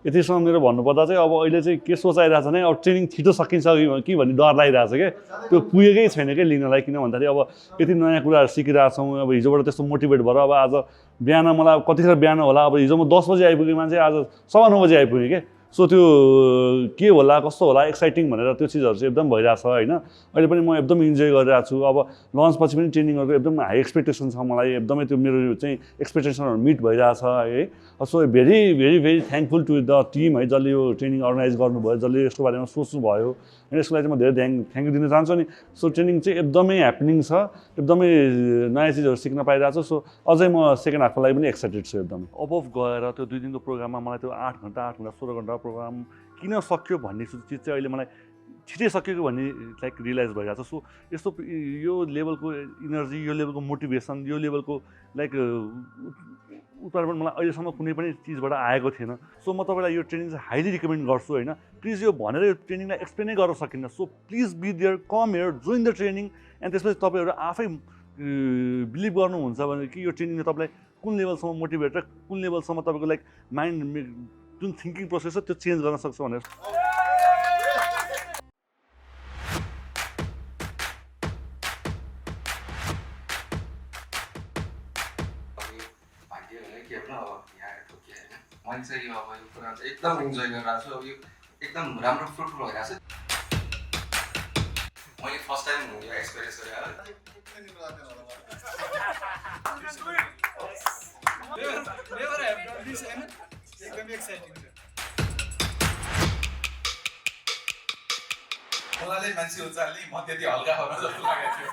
यतिसम्म मेरो भन्नुपर्दा चाहिँ अब अहिले चाहिँ के सोचाइरहेछ भने अब ट्रेनिङ छिटो सकिन्छ कि भन्ने डर लागिरहेछ क्या त्यो पुगेकै छैन क्या लिनलाई किन भन्दाखेरि अब यति नयाँ कुराहरू सिकिरहेछौँ अब हिजोबाट त्यस्तो मोटिभेट भएर अब आज बिहान मलाई कतिखेर बिहान होला अब हिजो म 10 बजे आइपुगेँ मान्छे आज 9:15 बजे आइपुगेँ क्या सो त्यो के होला कस्तो होला एक्साइटिङ भनेर त्यो चिजहरू चाहिँ एकदम भइरहेछ होइन अहिले पनि म एकदम इन्जोय गरिरहेको छु अब लन्च पछि पनि ट्रेनिङहरूको एकदम हाई एक्सपेक्टेसन छ मलाई एकदमै त्यो मेरो चाहिँ एक्सपेक्टेसनहरू मिट भइरहेछ है so very very very thankful to the team है जसले यो ट्रेनिङ अर्गनाइज गर्नुभयो जसले यसको बारेमा सोच्नुभयो अनि यसको लागि चाहिँ म धेरै थ्याङ्क यू दिन चाहन्छु नि सो ट्रेनिङ चाहिँ एकदमै ह्यापनिङ छ एकदमै नयाँ चिजहरू सिक्न पाइरहेको छु सो अझै म सेकेन्ड हाफको लागि पनि एक्साइटेड छु एकदमै अबभ गएर त्यो 2 दिनको प्रोग्राममा मलाई त्यो 8 घन्टा 16 घन्टा प्रोग्राम किन सक्यो भन्ने चिज चाहिँ अहिले मलाई छिटै सकिएको भन्ने लाइक रियलाइज भइरहेको छ सो यस्तो यो लेभलको इनर्जी यो लेभलको मोटिभेसन यो लेभलको लाइक उत्पादन मलाई अहिलेसम्म कुनै पनि चिजबाट आएको थिएन सो म तपाईँलाई यो ट्रेनिङ चाहिँ हाइली रिकमेन्ड गर्छु होइन प्लिज यो भनेर यो ट्रेनिङलाई एक्सप्लेनै गर्न सकिन्न so please be there come here join the training and त्यसपछि तपाईँहरू आफै बिलिभ गर्नुहुन्छ भने कि यो ट्रेनिङले तपाईँलाई कुन लेभलसम्म मोटिभेट र कुन लेभलसम्म तपाईँको लाइक माइन्ड जुन थिङ्किङ प्रोसेस छ त्यो चेन्ज गर्न सक्छ भनेर मैले चाहिँ यो अब यो कुरा चाहिँ एकदम इन्जोय गरिरहेको छु अब यो एकदम राम्रो फ्रुटफुल भइरहेको छ मैले फर्स्ट टाइम यो एक्सपिरियन्स गरेँ मलाई मान्छे उचाल्ने म त्यति हल्का हो जस्तो लागेको थियो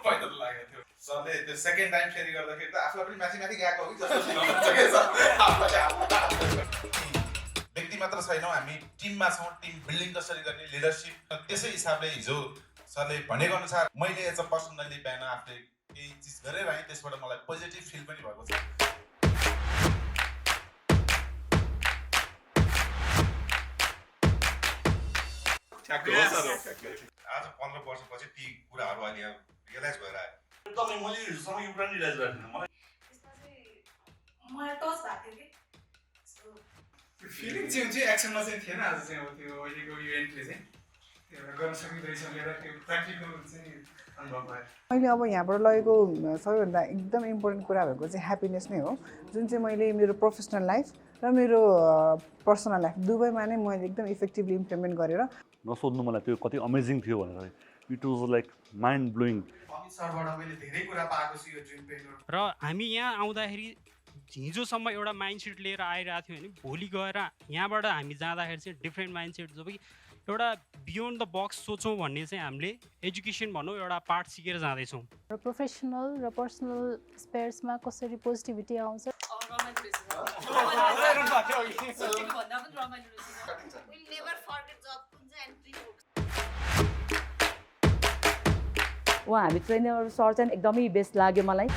पहिला त लागेको थियो सरले त्यो सेकेन्ड टाइम फेरि गर्दाखेरि त आफूलाई पनि माथि माथि गएको हो कि जस्तो व्यक्ति मात्र छैनौँ हामी टिममा छौँ टिम बिल्डिङ कसरी गर्ने लिडरसिप त्यसै हिसाबले हिजो सरले भनेको अनुसार मैले एज अ पर्सनली बिहान आफूले केही चिज गरेर आएँ त्यसबाट मलाई पोजिटिभ फिल पनि भएको छ आज 15 वर्षपछि ती कुराहरू अहिले रियलाइज भएर आयो एकदमै मैले हिजोसम्म यो कुरा रियलाइज गरेको थिएन मलाई टच भएको थियो कि फिलिङ चाहिँ हुन्छ एक्सनमा चाहिँ थिएन आज चाहिँ अब त्यो अहिलेको इभेन्टले चाहिँ त्यो गर्न सकिँदैछ भनेर त्यो प्र्याक्टिकल चाहिँ अनुभव भयो मैले अब यहाँबाट लगेको सबैभन्दा एकदम इम्पोर्टेन्ट कुरा भएको चाहिँ ह्याप्पिनेस नै हो जुन चाहिँ मैले मेरो प्रोफेसनल लाइफ र मेरो पर्सनल लाइफ दुवैमा नै मैले एकदम इफेक्टिभली इम्प्लिमेन्ट गरेर नसोध्नु मलाई त्यो कति अमेजिङ थियो भनेर it was like mind blowing सरबाट मैले धेरै कुरा पाएको छु यो ड्रिमप्रेन्योर र हामी यहाँ आउँदाखेरि हिजोसम्म एउटा माइन्डसेट लिएर आइरहेको थियो भने भोलि गएर यहाँबाट हामी जाँदाखेरि चाहिँ डिफ्रेन्ट माइन्डसेट जब कि एउटा बियोन्ड द बक्स सोचौँ भन्ने चाहिँ हामीले एजुकेसन भनौँ एउटा पार्ट सिकेर जाँदैछौँ र प्रोफेसनल र पर्सनल स्पेयर्समा कसरी पोजिटिभिटी आउँछ उहाँ हामी ट्रेनर सर चाहिँ एकदमै बेस्ट लाग्यो मलाई